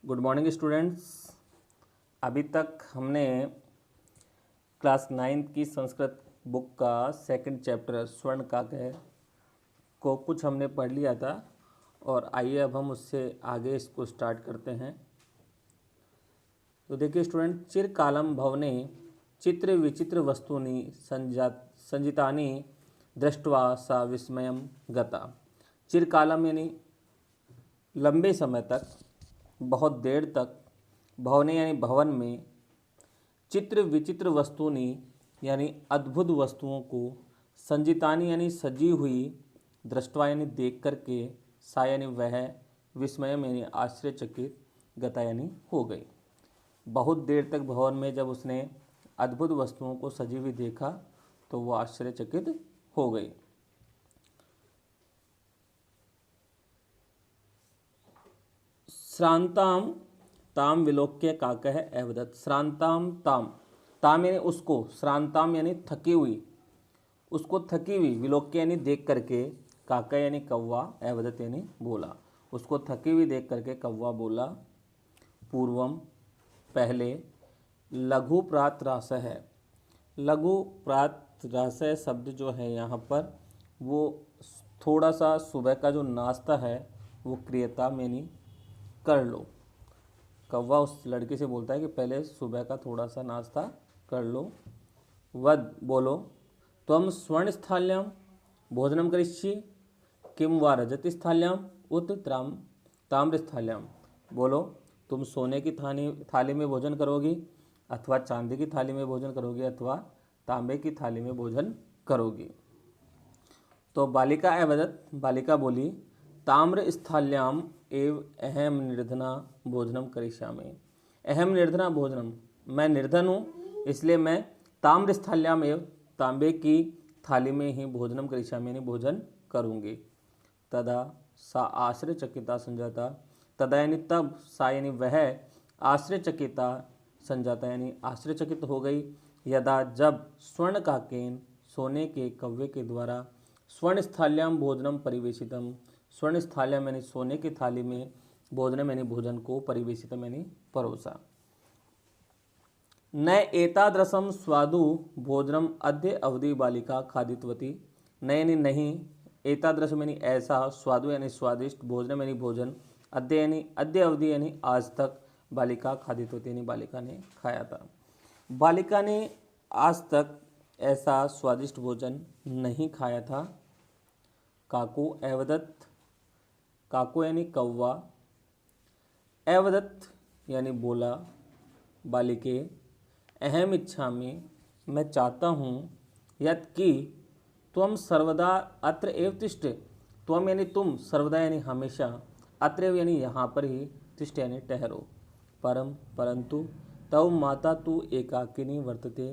Good morning students. अभी तक हमने क्लास 9th की संस्कृत बुक का सेकंड चैप्टर स्वर्ण काव्य को कुछ हमने पढ़ लिया था और आइए अब हम उससे आगे इसको स्टार्ट करते हैं। तो देखिए स्टूडेंट, चिरकालम भवने चित्र विचित्र वस्तूनि संजितानि दृष्ट्वा सा विस्मयम गता। चिरकालम यानी लंबे समय तक, बहुत देर तक, भवने यानी भवन में, चित्र विचित्र वस्तुनि यानी अद्भुत वस्तुओं को, संजितानी यानी सजी हुई, दृष्टवा यानी देख करके, सा यानी वह, विस्मयम यानी आश्चर्यचकित, गता यानी हो गई। बहुत देर तक भवन में जब उसने अद्भुत वस्तुओं को सजी हुई देखा तो वो आश्चर्यचकित हो गई। श्रांताम ताम विलोक्य काकः अवदत्। श्रांताम ताम, ताम यानी उसको, श्रांताम यानी थकी हुई, उसको थकी हुई, विलोक्य यानी देख करके, काका यानी कौवा, अवदत् यानी बोला। उसको थकी हुई देख करके कौवा बोला, पूर्वम पहले, लघु प्रात रास है। लघु प्रात रास शब्द जो है यहाँ पर वो थोड़ा सा सुबह का जो नाश्ता है वो क्रियता यानी कर लो। कौवा उस लड़की से बोलता है कि पहले सुबह का थोड़ा सा नाश्ता कर लो। वद बोलो, त्वं स्वर्ण स्थाल्याम भोजनम करिष्यसि किम वा रजत स्थाल्याम उत ताम्र स्थाल्याम। बोलो, तुम सोने की थाली में भोजन करोगी अथवा चांदी की थाली में भोजन करोगी अथवा तांबे की थाली में भोजन करोगी। तो बालिका अवदत्, बालिका बोली, ताम्र स्थाल्याम एव अहम निर्धना भोजनम करिष्यामि। अहम निर्धना भोजनम, मैं निर्धन हूँ इसलिए मैं ताम्र स्थाल्याम एव, तांबे की थाली में ही भोजनम करिष्यामि यानी भोजन करूँगी। तदा सा आश्चर्यचकिता संजाता, तदा यानी तब, सा यानी वह, आश्चर्यचकिता संजाता यानी आश्चर्यचकित हो गई। यदा जब, स्वर्ण काकेन सोने के कौवे के द्वारा, स्वर्ण स्थाल्याम भोजनम परिवेशितम, स्वर्ण स्थाल्याम यानी सोने की थाली में, भोजनम यानी भोजन को, परिवेशितम यानी परोसा। न एतादृशम स्वादु भोजनम अद्य अवधि बालिका खादितवती। न यानी नहीं, एतादृशम यानी ऐसा, स्वादु यानी स्वादिष्ट, भोजनम यानी भोजन, अद्य यानी अद्य अवधि यानी आज तक, बालिका खादितवती यानी बालिका ने खाया था। बालिका ने आज तक ऐसा स्वादिष्ट भोजन नहीं खाया था। काको अवदत्, काको यानी कौवा, अवदत् यानी बोला, बालिके, अहम इच्छामि मैं चाहता हूँ, यत् कि त्वं सर्वदा अत्र एव तिष्ठ। त्वं यानी तुम, सर्वदा यानी हमेशा, अत्र एव यानी यहाँ पर ही, तिष्ठ यानी ठहरो। परम परंतु, तव माता तु एकाकिनी वर्तते।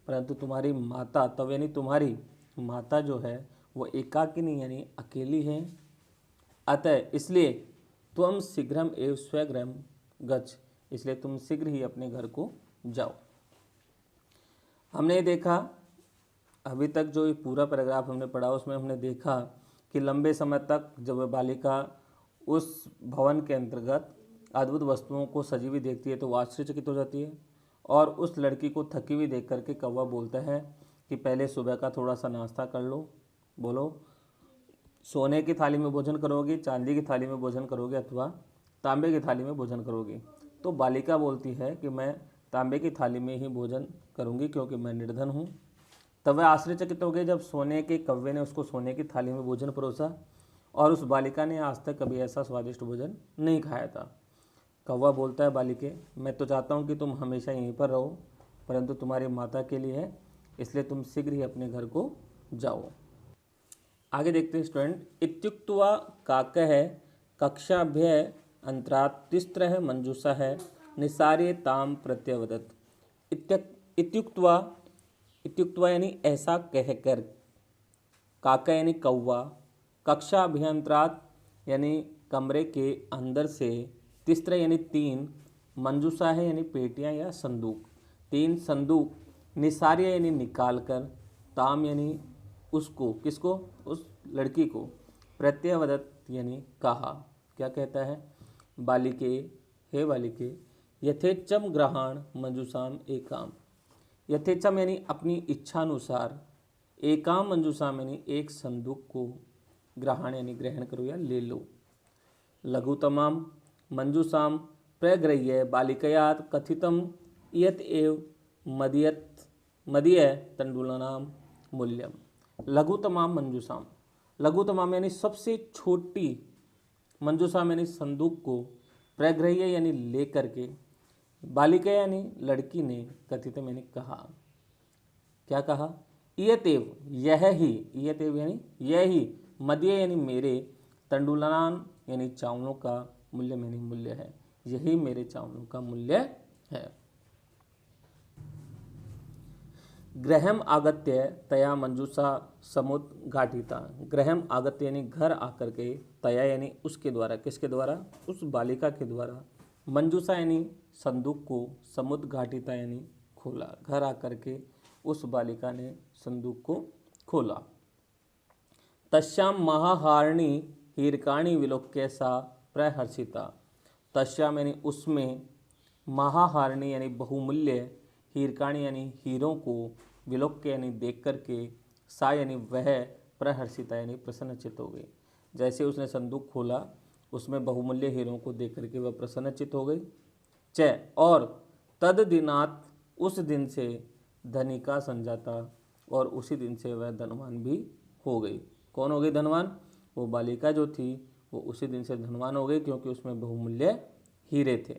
परंतु तुम्हारी माता, तव यानी तुम्हारी माता जो है वो एकाकिनी यानी अकेली है। अतः इसलिए, त्वं शीघ्रम एव स्वगृहं गच्छ, इसलिए तुम शीघ्र ही अपने घर को जाओ। हमने देखा अभी तक जो ये पूरा पैराग्राफ हमने पढ़ा उसमें हमने देखा कि लंबे समय तक जब वह बालिका उस भवन के अंतर्गत अद्भुत वस्तुओं को सजी हुई देखती है तो वो आश्चर्यचकित हो जाती है। और उस लड़की को थकी हुई देख करके कौवा बोलता है कि पहले सुबह का थोड़ा सा नाश्ता कर लो। बोलो, सोने की थाली में भोजन करोगी, चांदी की थाली में भोजन करोगे अथवा तांबे की थाली में भोजन करोगी। तो बालिका बोलती है कि मैं तांबे की थाली में ही भोजन करूंगी क्योंकि मैं निर्धन हूँ। तब वह आश्चर्यचकित हो गई जब सोने के कौवे ने उसको सोने की थाली में भोजन परोसा और उस बालिका ने आज तक कभी ऐसा स्वादिष्ट भोजन नहीं खाया था। कौवा बोलता है बालिके, मैं तो चाहता हूँ कि तुम हमेशा यहीं पर रहो, परंतु तुम्हारी माता के लिए है, इसलिए तुम शीघ्र ही अपने घर को जाओ। आगे देखते हैं स्टूडेंट, इत्युक्त्वा काकः कक्षाभ्य अंतरात् तिस्रः मंजूषः निसार्य ताम प्रत्यवदत्। इत्युक्त्वा, इत्युक्त्वा यानी ऐसा कहकर, काका यानी कौवा, कक्षा अभ्यंतरात यानी कमरे के अंदर से, तिस्र यानी तीन, मंजूषा है यानी पेटियां या संदूक, तीन संदूक, निसार्य यानी निकाल कर, ताम यानी उसको, किसको, उस लड़की को, प्रत्यवदत्त यानी कहा, क्या कहता है, बालिके हे बालिके, यथेच्छम ग्रहण मंजूषाम एकाम, यथेच्छम यानी अपनी इच्छानुसार, एकाम मंजूषाम यानी एक संदूक को, ग्रहण यानी ग्रहण करो या ले लो। लघुतमाम मंजूषाम प्रगृह्य बालिकयात कथितम यत एव मदीय तंडुलानाम मूल्यम। लघुतमाम मंजूषाम, लघुतमाम यानी सबसे छोटी, मंजूषाम यानी संदूक को, प्रगृह्य यानी ले करके, बालिका यानी लड़की ने, कथितम यानी कहा, क्या कहा, इयतेव यह ही, इयतेव यानी यह ही, मदीय यानी मेरे, तंडुलान यानी चावलों का, मूल्य यानी मूल्य है, यही मेरे चावलों का मूल्य है। गृहम आगत्य तया मंजूषा समुद्घाटिता, गृहम आगत्य यानी घर आकर के, तया यानी उसके द्वारा, किसके द्वारा, उस बालिका के द्वारा, मंजूषा यानी संदूक को, समुद्घाटिता यानी खोला, घर आकर के उस बालिका ने संदूक को खोला। तस्याम महाहारिणी हीरकाणी विलोक्य सा प्रहर्षिता, तस्याम यानी उसमें, महाहारिणी यानी बहुमूल्य, हीरकाणी यानी हीरों को, विलोक्य यानी देख करके, सा यानी वह, प्रहर्षिता यानी प्रसन्नचित हो गई। जैसे उसने संदूक खोला, उसमें बहुमूल्य हीरों को देख करके वह प्रसन्नचित हो गई। च और तद दिनात, उस दिन से धनिका संजाता, और उसी दिन से वह धनवान भी हो गई। कौन हो गई धनवान, वो बालिका जो थी वो उसी दिन से धनवान हो गई, क्योंकि उसमें बहुमूल्य हीरे थे।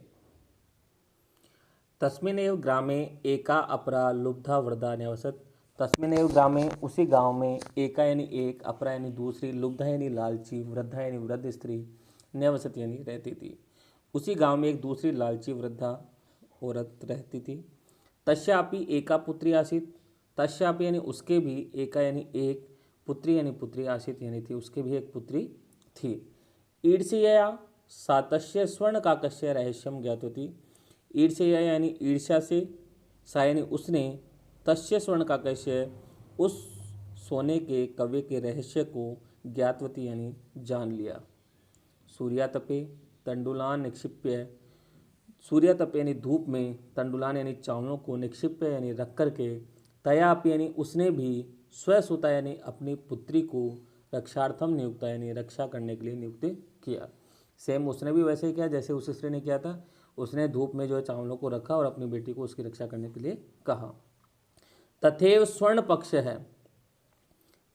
तस्मिन्नेव ग्रामे एका अपरा लुब्धा वृद्धा न्यवसत, तस्मिन्नेव ग्रामे उसी गांव में, एका यानी एक, अपरा यानी दूसरी, लुब्धा यानी लालची, वृद्धा यानी वृद्ध स्त्री, न्यवसत यानी रहती थी। उसी गांव में एक दूसरी लालची वृद्धा औरत रहती थी। तस्यापि एका पुत्री आसीत, तस्यापि यानी उसके भी, एका यानी एक, पुत्री यानी पुत्री, आसीत यानी थी, उसके भी एक पुत्री थी। ईर्ष्या सातस्य स्वर्ण काकस्य रहस्यम ज्ञात होती, ईर्ष्या यानी ईर्ष्या से, सा यानी उसने, तस्य स्वर्ण काकस्य उस सोने के कव्य के रहस्य को, ज्ञातवती यानी जान लिया। सूर्यातपे तंडुलान निक्षिप्य, सूर्यातप यानी धूप में, तंडुलान यानी चावलों को, निक्षिप्य यानी रख करके, तयाप यानी उसने भी, स्वसुता यानी अपनी पुत्री को, रक्षार्थम नियुक्ता यानी रक्षा करने के लिए नियुक्त किया। सेम उसने भी वैसे ही किया जैसे उस स्त्री ने किया था, उसने धूप में जो है चावलों को रखा और अपनी बेटी को उसकी रक्षा करने के लिए कहा। तथैव स्वर्ण पक्ष है,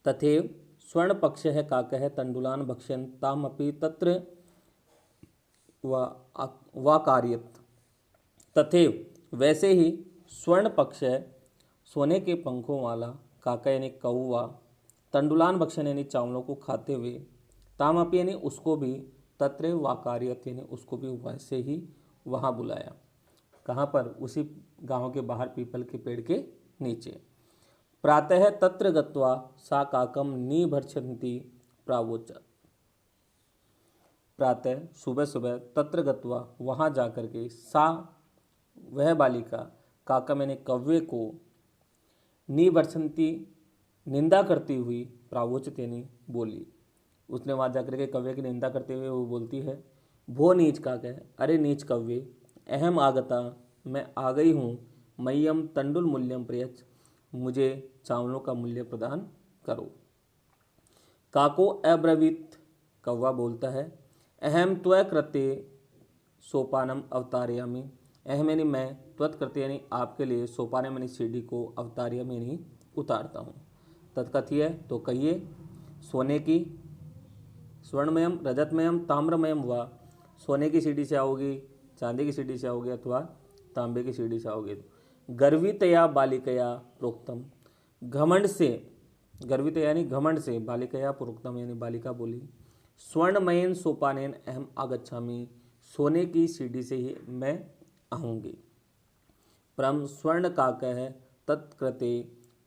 तथैव स्वर्ण पक्ष है काकः तंडुलान भक्ष्यन् तामपि तत्र वाकार्यत, तथैव वैसे ही, स्वर्ण पक्ष है, सोने के पंखों वाला, काका यानी कौवा, तंडुलान भक्षण यानी चावलों को खाते हुए, तामपि यानी उसको भी, तत्र वाकार्यत यानी उसको भी वैसे ही वहाँ बुलाया। कहाँ पर, उसी गांव के बाहर पीपल के पेड़ के नीचे। प्रातः तत्र गत्वा सा काकम निभर्छन्ति प्रावोचत, प्रातः सुबह सुबह, तत्र गत्वा वहाँ जा कर के, सा वह बालिका, काकम यानी कव्वे को, निभर्छन्ति निंदा करती हुई, प्रावोचित यानी बोली, उसने वहाँ जाकर के कव्य की निंदा करते हुए वो बोलती है, भो नीच काकः, अरे नीच कव्य, अहम आगता मैं आ गई हूँ, मह्यम तंडुल मूल्यम प्रयच्छ, मुझे चावलों का मूल्य प्रदान करो। काको अब्रवीत, कौवा बोलता है, अहम त्वकृते सोपानम अवतारयामि, अहम यानी मैं, त्वत्कृते यानी आपके लिए, सोपानम यानी सीढ़ी को, अवतारयामि यानी उतारता हूँ। तत्कथीय तो कहिए, सोने की, स्वर्णमयम रजतमयम ताम्रमयम व, सोने की सीढ़ी से आओगी, चांदी की सीढ़ी से आओगे, अथवा तांबे की सीढ़ी से आओगे। गर्वितया बालिकया प्रोक्तम, घमंड से, गर्वित यानी घमंड से, बालिकया प्रोक्तम यानी बालिका बोली, स्वर्णमयेन सोपानेन अहम आगच्छामि, सोने की सीढ़ी से ही मैं आऊँगी। परम स्वर्ण काकः तत्कृते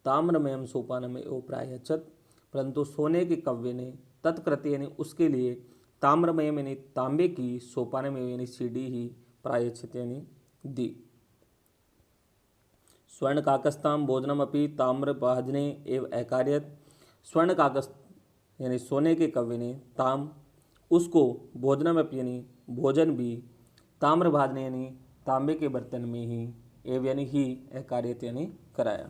ताम्रमयम सोपानमेव प्रायच्छत, परंतु सोने के कव्य ने, तत्कृते यानी उसके लिए, ताम्रमयम यानी तांबे की, सोपानमेव यानी सीढ़ी ही, प्रायच्छत यानी दी। स्वर्ण काकस्ताम भोजनमपि ताम्रभाजने एव अकार्यत, स्वर्ण काकस यानी सोने के कव्य ने, ताम उसको, भोजनमपि यानी भोजन भी, ताम्रभाज ने यानी तांबे के बर्तन में ही, एव यानी ही, कार्यत यानी कराया।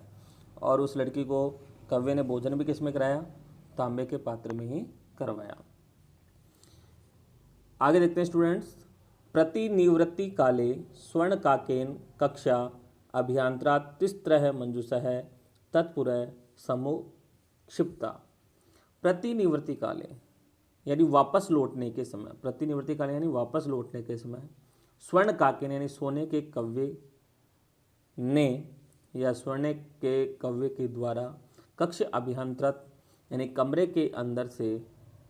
और उस लड़की को कव्य ने भोजन भी किस में कराया? तांबे के पात्र में ही करवाया। आगे देखते हैं स्टूडेंट्स। प्रतिनिवृत्ति काले स्वर्ण काकेन कक्षा अभियांत्रा तिस्त्रः मंजूषः तत्पुरः समुक्षिप्ता। प्रतिनिवृत्ति काले यानी वापस लौटने के समय, प्रतिनिवृत्ति काले यानी वापस लौटने के समय, स्वर्ण काकेन यानी सोने के कव्य ने या स्वर्ण के कव्य के द्वारा, कक्ष अभियांत्रित यानी कमरे के अंदर से,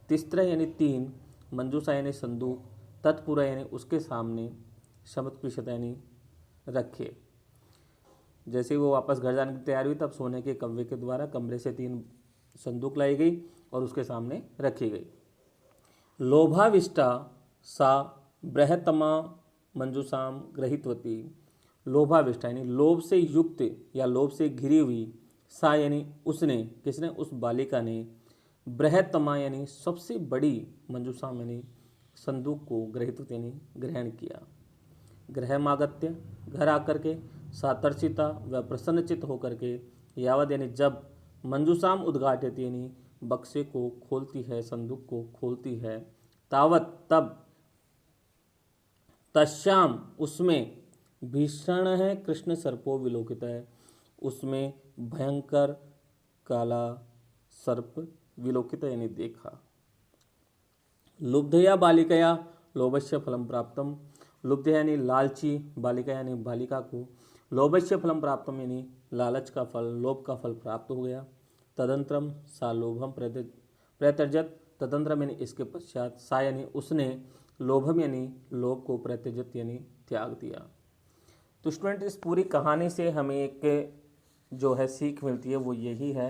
तिस्त्र यानी 3, मंजूषा यानी संदूक, तत्पुरा यानी उसके सामने, समुक्षिप्त यानी रखे। जैसे वो वापस घर जाने की तैयारी हुई तब सोने के कव्य के द्वारा कमरे से 3 संदूक लाई गई और उसके सामने रखी गई। लोभाविष्टा सा बृहत्तमा मंजूषाम गृहीतवती। लोभाविष्टा यानी लोभ से युक्त या लोभ से घिरी हुई, सा यानी उसने, किसने? उस बालिका ने, बृहत्तमा यानी सबसे बड़ी, मंजूषाम यानी संदूक को, गृहीतवती यानी ग्रहण किया। गृहमागत्य घर आकर के, सातर्षिता व प्रसन्नचित होकर के, यावद यानी जब, मंजूषाम उद्घाटित यानी बक्से को खोलती है, संदूक को खोलती है, तावत तब, तस्याम उसमें, भीषण है कृष्ण सर्पो विलोकित है, उसमें भयंकर काला सर्प विलोकित यानी देखा। लुब्धया बालिकया लोभस्य फलम प्राप्तम। लुब्ध यानी लालची, बालिका यानी बालिका को, लोभस्य फलम प्राप्तम यानी लालच का फल, लोभ का फल प्राप्त हो गया। तदंतरम सा लोभम प्रत्यजत। तदंतरम यानी इसके पश्चात, सा यानी उसने, लोभम यानी लोभ को, प्रत्यजत यानी त्याग दिया। तो स्टूडेंट इस पूरी कहानी से हमें एक जो है सीख मिलती है वो यही है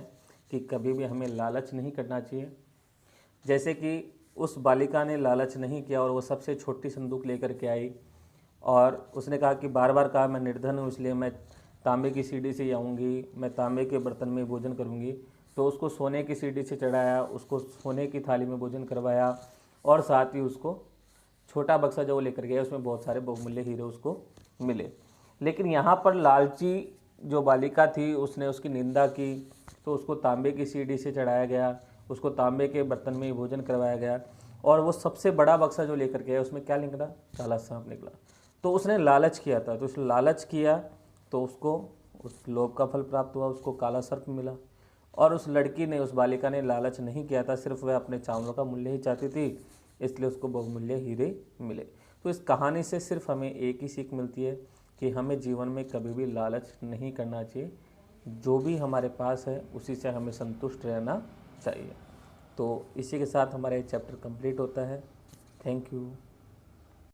कि कभी भी हमें लालच नहीं करना चाहिए। जैसे कि उस बालिका ने लालच नहीं किया और वो सबसे छोटी संदूक लेकर के आई और उसने कहा कि बार बार कहा मैं निर्धन हूँ इसलिए मैं तांबे की सीढ़ी से आऊँगी, मैं तांबे के बर्तन में भोजन करूँगी। तो उसको सोने की सीढ़ी से चढ़ाया, उसको सोने की थाली में भोजन करवाया और साथ ही उसको छोटा बक्सा जो वो लेकर गया उसमें बहुत सारे बहुमूल्य हीरे उसको मिले। लेकिन यहाँ पर लालची जो बालिका थी उसने उसकी निंदा की, तो उसको तांबे की सीढ़ी से चढ़ाया गया, उसको तांबे के बर्तन में भोजन करवाया गया और वो सबसे बड़ा बक्सा जो लेकर गया उसमें क्या निकला? काला सांप निकला। तो उसने लालच किया था, तो उसने लालच किया तो उसको उस लोभ का फल प्राप्त हुआ, उसको काला सर्प मिला। और उस लड़की ने, उस बालिका ने लालच नहीं किया था, सिर्फ वह अपने चावलों का मूल्य ही चाहती थी, इसलिए उसको बहुमूल्य हीरे मिले। तो इस कहानी से सिर्फ हमें एक ही सीख मिलती है कि हमें जीवन में कभी भी लालच नहीं करना चाहिए, जो भी हमारे पास है उसी से हमें संतुष्ट रहना चाहिए। तो इसी के साथ हमारा ये चैप्टर कंप्लीट होता है। Thank you.